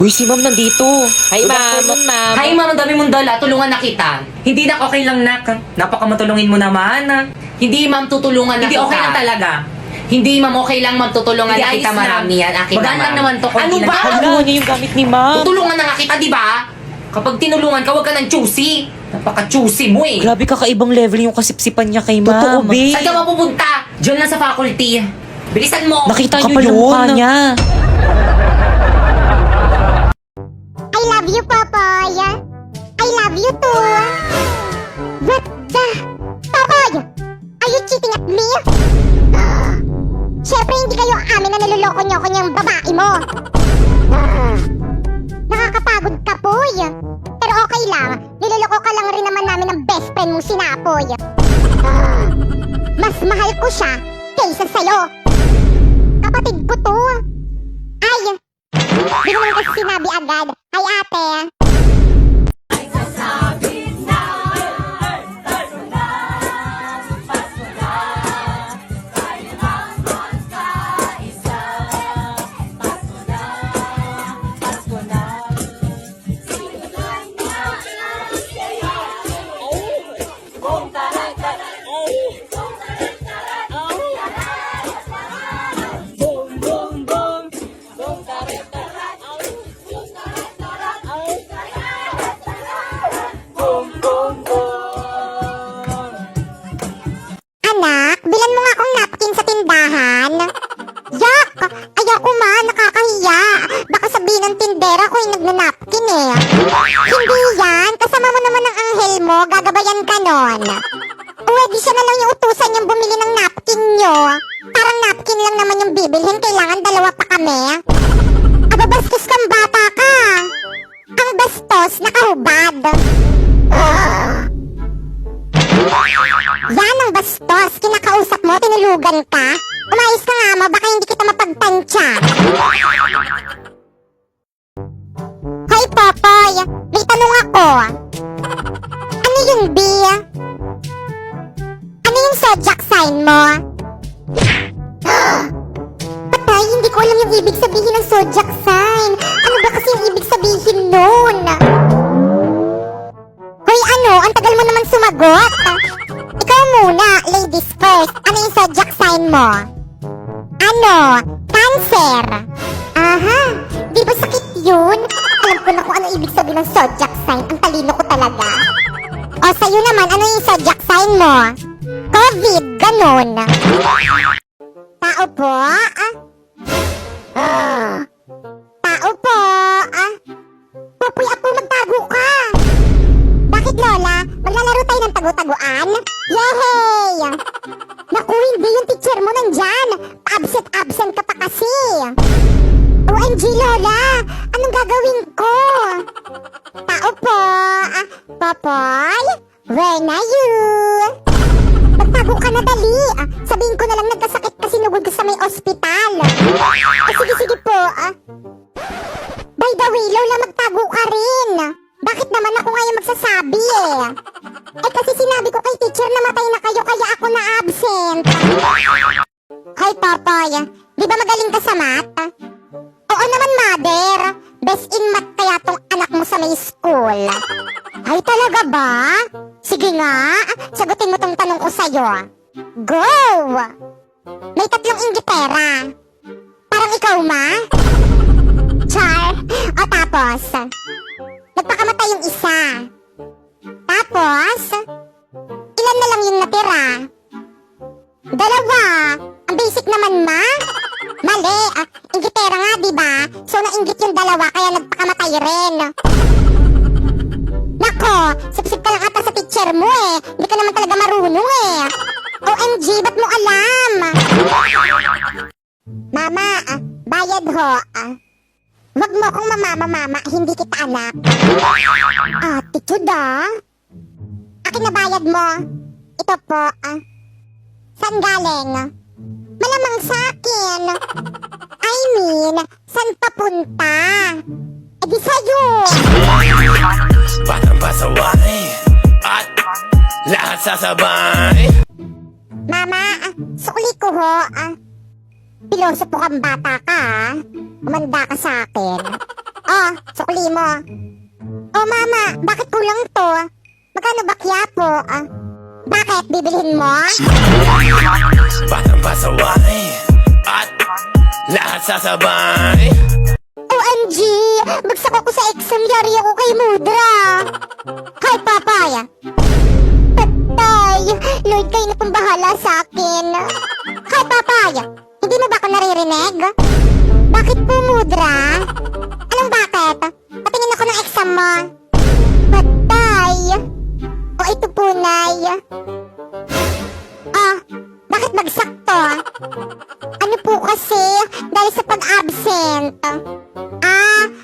Uy, si ma'am nandito. Hi, Good ma'am. afternoon, ma'am. Hi ma'am, ang dami mong dala. Tulungan na kita. Hindi na okay lang nak. Napakamatulungin mo naman. Hindi ma'am, tutulungan na Hindi kita. okay lang talaga. Hindi ma'am, okay lang ma'am. Tutulungan Hindi, na kita. ayos lang. Marami yan. Akin Magaan na lang ma'am. naman to, konti Ano lang. ba? Haluan niya yung gamit ni ma'am. Tutulungan na nga kita, di ba? Kapag tinulungan ka, huwag ka ng choosy. Napaka-choosy mo eh. Grabe kakaibang level yung kasipsipan niya kay ma'am. Totoo, babe. Saan ka mapupunta? Diyan lang sa faculty. Bilisan mo. Nakita niyo Kapal yung yun. mukha niya. I love you, Popoy. I love you too. What the? Popoy! Are you cheating at me? Siyempre hindi kayo amin na niloloko niyo ako niyang babae mo. Nakakapagod ka, Poy. Pero okay lang. Niloloko ka lang rin naman namin ng best friend mong sinapoy. Mas mahal ko siya kaysa sa'yo. Kapatid ko to. Ay, di ko naman kasi sinabi agad. Ay, ate. Anak, bilan mo nga akong napkin sa tindahan. Yak! Ayoko ma, nakakahiya. Baka sabihin ng tindera ko yung nagnanapkin eh. Hindi yan, kasama mo naman ang anghel mo, gagabayan ka nun. Pwede siya na lang yung utusan niyang bumili ng napkin nyo. Parang napkin lang naman yung bibilhin, kailangan dalawa pa kami. Aba, bastos kang bata ka. Ang bastos, nakahubad. Yan ang bastos. Kinakausap mo, tinulugan ka. Umayos ka nga mo, baka hindi kita mapagtansya. Hoy, Popoy. May tanong ako. Ano yung B? Ano yung zodiac sign mo? Patay, hindi ko alam yung ibig sabihin ng zodiac sign. Ano ba kasi yung ibig sabihin nun? Hoy, ano? Ang tagal mo naman sumagot. Ikaw muna, ladies first. Ano yung zodiac sign mo? Ano? Cancer. Aha, di ba sakit yun? Alam ko na kung ano ibig sabihin ng zodiac sign. Ang talino ko talaga. O, sa'yo naman, ano yung zodiac sign mo? COVID, ganun. Tao po? Tao po? Popoy, Apo, magtago ka. Bakit, Lola? Maglalaro tayo ng tago-taguan? Yehey! Naku, hindi yung teacher mo nandyan. Absent ka pa kasi. OMG, Lola! Anong gagawin ko? Tao po? Popoy? Where na you? Magtago ka na dali. Sabihin ko na lang nagkasakit kasi nugod ka sa may ospital. Sige po. By the way, Lola, magtago ka rin. Bakit naman ako ngayon magsasabi eh? Eh kasi sinabi ko kay teacher na matay na kayo kaya ako na absent. Hoy, Popoy, di ba magaling ka sa math? Oo naman, mother. Best in math kaya tong anak mo sa may school. Ay, talaga ba? Sige nga, sagutin mo tong tanong ko sa'yo. Go! May 3 inggitera. Parang ikaw, ma? Char. O tapos, nagpakamatay yung isa. Tapos, ilan na lang yung natira? 2. Ang basic naman, ma? Mali. Inggitera nga, diba? So, nainggit yung 2 kaya nagpakamatay rin. Nako, sipsip ka lang ata sa teacher mo eh. Hindi ka naman talaga marunong eh. OMG, ba't mo alam? Mama, bayad ho. Wag mo akong mama, hindi kita anak. Attitude Akin na bayad mo. Ito po. Saan galing? Malamang sa akin. I mean, saan papunta? E di sa'yo. Batang pasaway at lahat sasabay. Mama, sukli ko ho. 'ko. Pilosopo kang bata ka, Umanda ka sa akin. Oh, sukli mo. Oh, mama, bakit kulang to? Magkano ba po? Bakit? Bibilhin mo? Batang pasaway at lahat sasabay. OMG! Bagsak ako sa exam, yari ako kay Mudra. Hi, papaya. Patay! Lord, kayo na pong bahala sa akin. Hi, papaya. Hindi mo ba ako naririnig? Bakit po, Mudra? Anong bakit? Patingin ako ng exam mo. Patay! O ito po, Nay. Bakit bagsak to? Ano po kasi? Dahil sa pag-absent.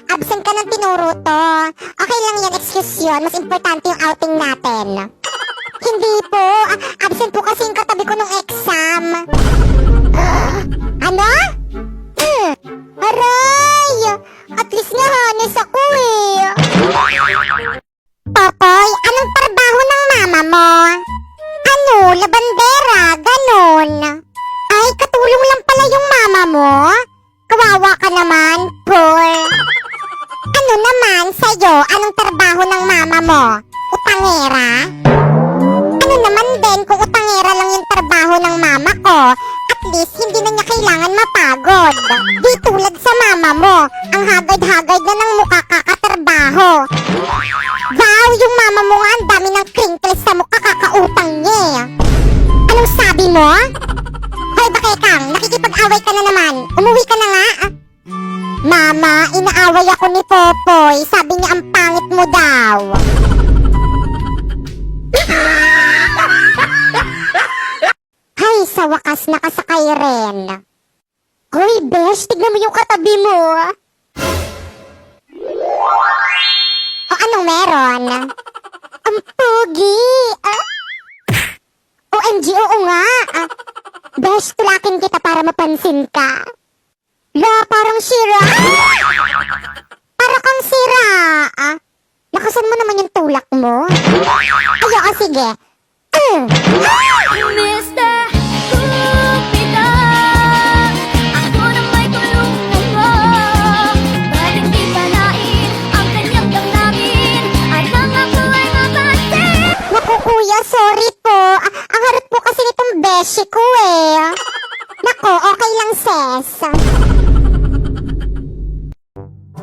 Absent ka ng tinuro to. Okay lang yan, excuse yun. Mas importante yung outing natin. Hindi po. Absent po kasi yung katabi ko nung exam. Ano? Aray! At least nahanes ako eh. Popoy, anong trabaho ng mama mo? Ano, labandera, ganon. Ay, katulong lang pala yung mama mo? Kawawa ka naman, poor. Ano naman sa'yo, anong trabaho ng mama mo? Utangera? Ano naman din kung utangera lang yung trabaho ng mama ko? At least, hindi na niya kailangan mapagod. Di tulad sa mama mo, ang hagad-hagad na ng mukha kakatrabaho. Wow, yung mama mo nga, ang dami ng crinkles sa mukha kakautang niya. Anong sabi mo? Hoy, Bakekang, nakikipag-away ka na naman. Umuwi ka na nga. Mama, inaaway ako ni Popoy. Sabi niya ang pangit mo daw. Hay, sa wakas nakasakay rin. Hoy, Besh, tignan mo yung katabi mo. O anong meron? Ang pogi! OMG, oo nga! Besh, tulakin kita para mapansin ka. La, parang sira! Para kang sira! Lakasan mo naman yung tulak mo. Ayoko, sige. Mr. Cupido, ako na may tulungan mo. Ba't hindi palain ang kanyang damdamin at ang ako ay mapansin? Naku, kuya, sorry po. Ang harap po kasi nitong beshi ko eh. Naku, okay lang, sis.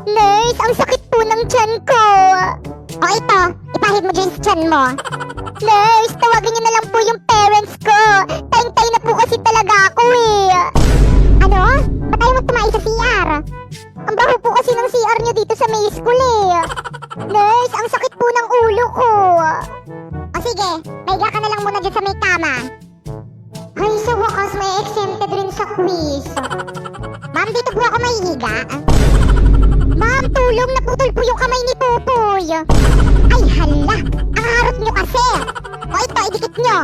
Nurse, ang sakit po ng tiyan ko. O ito, ipahid mo dyan sa tiyan mo. Nurse, tawagin niyo na lang po yung parents ko. Tayong-tayo na po kasi talaga ako eh. Ano? Ba't tayo mo tumayo sa CR? Ang baho po kasi ng CR niyo dito sa may school eh. Nurse, ang sakit po ng ulo ko. O sige, maiga ka na lang muna dyan sa may kama. Ay, sa wakas may exempted rin sa quiz. Ma'am, dito po ako mahihiga. Ma'am, tulong, naputol po yung kamay ni Popoy. Ay, hala, ang harap nyo kasi. O ito, idikit nyo.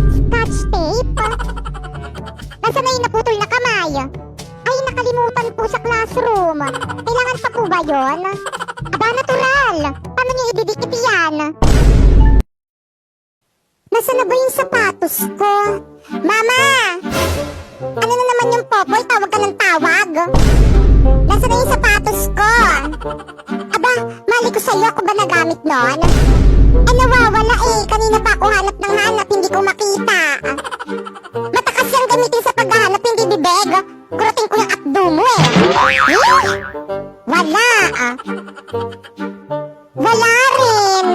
Scotch tape? Nasaan na yung naputol na kamay? Ay, nakalimutan po sa classroom. Kailangan pa po ba yun? Aba, natural. Paano nyo ididikit yan? Nasaan na ba yung sapatos ko? Mama! Ano na naman yung Popoy? Tawag ka ng tawag? Nasaan na yung sapatos ko? Aba, mali ko sa'yo kung ba nagamit nun? Nawawala eh. Kanina pa ako hanap ng hanap, hindi ko makita. Mata kasi ang gamitin sa paghahanap, hindi bibeg. Kurutin ko yung akdo mo eh. Wala Wala rin.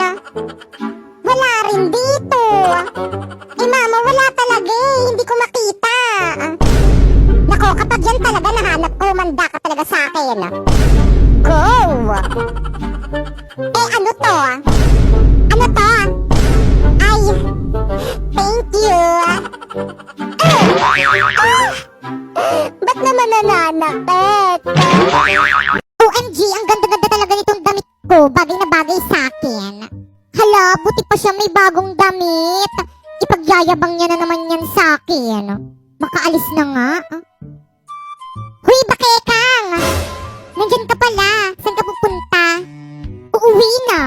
Wala rin dito. Mama, wala talaga eh. Hindi ko makita. Nako, kapag yan talaga nahanap ko, manda ka talaga sa akin. Go! Ano to? Ano to? Ay, thank you. Ba't naman nananakit? OMG, ang ganda-ganda talaga nitong damit ko. Bagay na bagay sa akin. Hala, buti pa siya may bagong damit. Ipagyayabang niya na naman yan sa akin. Makaalis na nga. Huy, Bakekang! Nandyan ka pala. Saan ka pupunta? Uuwi na.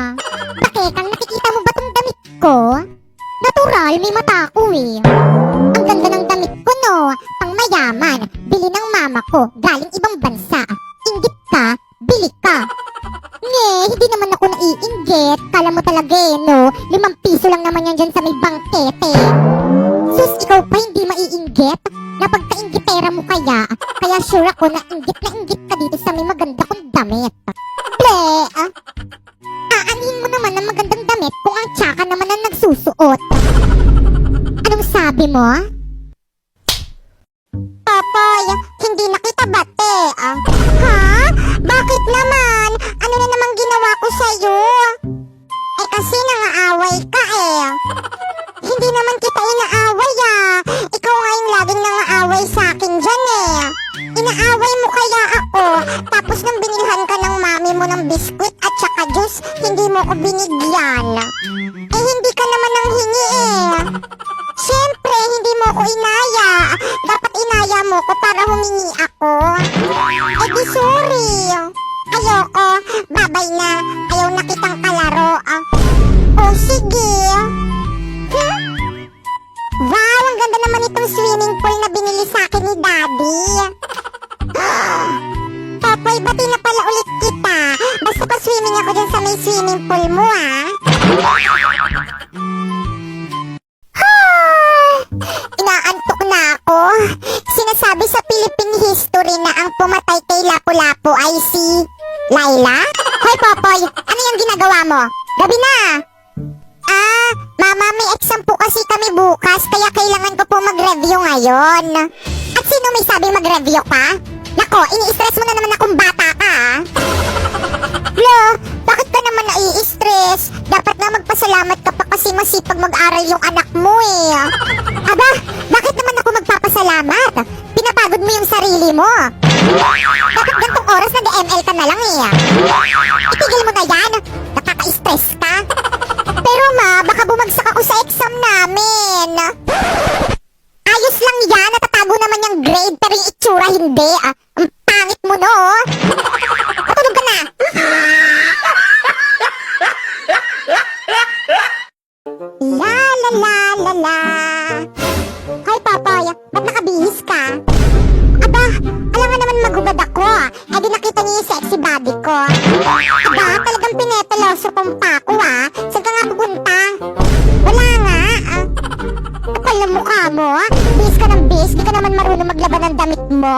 Bakekang, nakikita mo ba tong damit ko? Natural, may mata ko eh. Ang ganda ng damit ko no. Pang mayaman. Bili ng mama ko. Galing ibang bansa. Inggit ka, bili ka. Hindi naman ako naiinggit. Kala mo talaga no? 5 piso lang naman yan dyan sa may bangkete. Sus, ikaw pa hindi maiinggit? Napagkainggitera mo kaya? Kaya sure ako na inggit ka dito sa may maganda kong damit. Ple, aanhin mo naman ng magandang damit kung ang tsaka naman ang nagsusuot. Anong sabi mo? Papoy, hindi na kita bate. Ha? Bakit naman? Ano na namang ginawa ko sa'yo? Kasi nangaaway ka Hindi naman kita inaaway Ikaw nga yung laging nangaaway sa akin dyan Inaaway mo kaya ako, tapos nang binilhan ka ng mami mo ng biskwit at saka juice, hindi mo ko binigyan. Hindi ka naman nang hingi Siyempre, hindi mo ko inaya. Dapat inaya mo ko para humingi ako. Di sorry. Ayoko. Babay na. Ayaw na kitang kalaro. Sige. Wow, ang ganda naman itong swimming pool na binili sa akin ni Daddy. Papoy, bati na pala ulit kita. Basta pa swimming ako dyan sa may swimming pool mo Inaantok na ako. Sinasabi sa Philippine history na ang pumatay kay Lapu-Lapu ay si Laila? Hoy Popoy, ano yung ginagawa mo? Gabi na! Mama, may exam po kasi kami bukas, kaya kailangan ko po mag-review ngayon. At sino may sabi mag-review ka? Nako, ini-stress mo na naman akong bata ka Lo, bakit ka naman nai-stress? Dapat na magpasalamat ka pa kasi masipag mag-aral yung anak mo Aba, bakit naman ako magpapasalamat? Pinapagod mo yung sarili mo. Dapat gantong oras nag-ML ka na lang Itigil mo na yan. Nakaka-stress ka. Pero ma, baka bumagsak ako sa exam namin. Ayos lang yan. Natatago naman yung grade pero yung itsura hindi Ang pangit mo no. Matulog ka na. La la la la la. Hoy Papoy, ba't nakabihis ka? Aba, alam nga naman magubad ako di nakita niyo yung sexy body ko. Aba, talagang pinepeloso kong pa ako Saan ka nga pupunta? Wala nga Kapal na mukha mo Bis ka ng bis, di ka naman marunong maglaban ng damit mo.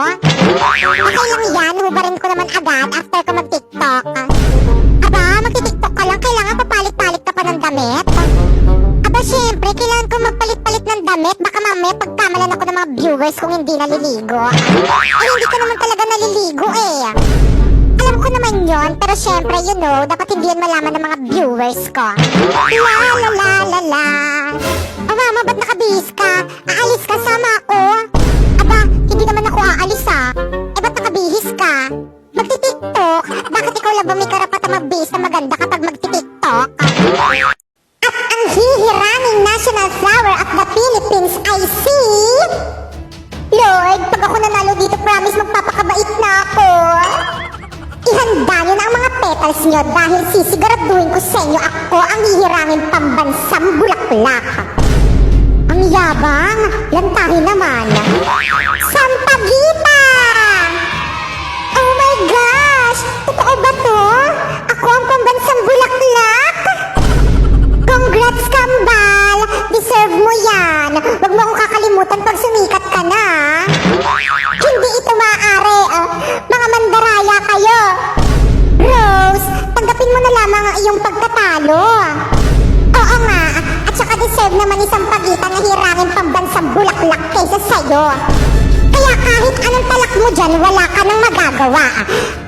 Okay lang yan, hubarin ko naman agad after ko mag-tiktok. Aba, magti-tiktok ka lang, kailangan papalit-palit ka pa ng damit. Aba, syempre, kailangan ko magpalit-palit ng damit. Baka mamaya pagkamalan ako ng mga viewers kung hindi naliligo. Hindi ka naman talaga naliligo Alam ko naman yon, pero syempre, you know, dapat hindi yan malaman ng mga viewers ko. La la la la la. Mama, ba't nakabihis ka? Aalis ka, sama ako. Aba, hindi naman ako aalis ba't nakabihis ka? Magti-tiktok? Bakit ikaw lang ba may karapatan magbihis na maganda kapag magti-tiktok? At ang hihiranging national flower of the Philippines ay si... Lord, pag ako nanalo dito, promise magpapakabait na ako. Ihanda niyo na ang mga petals niyo dahil sisiguraduhin ko sa inyo ako ang hihirangin pambansang bulaklak. Ang yabang, lantahin naman. Sampaguita! Oh my gosh! Totoo ba to? Ako ang pambansang bulaklak? Congrats, Kambal! Deserve mo yan! Huwag mo akong kakalimutan pag sumikat ka na. Hindi ito maaari. Mga mandaraya kayo. Rose, tanggapin mo na lamang ang iyong pagkatalo. Oo nga, at saka deserve naman isang pagitan na hirangin pambansang bulaklak kaysa sa'yo. Kaya kahit anong talak mo dyan, wala ka nang magagawa.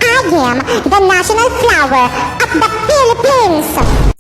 I am the national flower of the Philippines.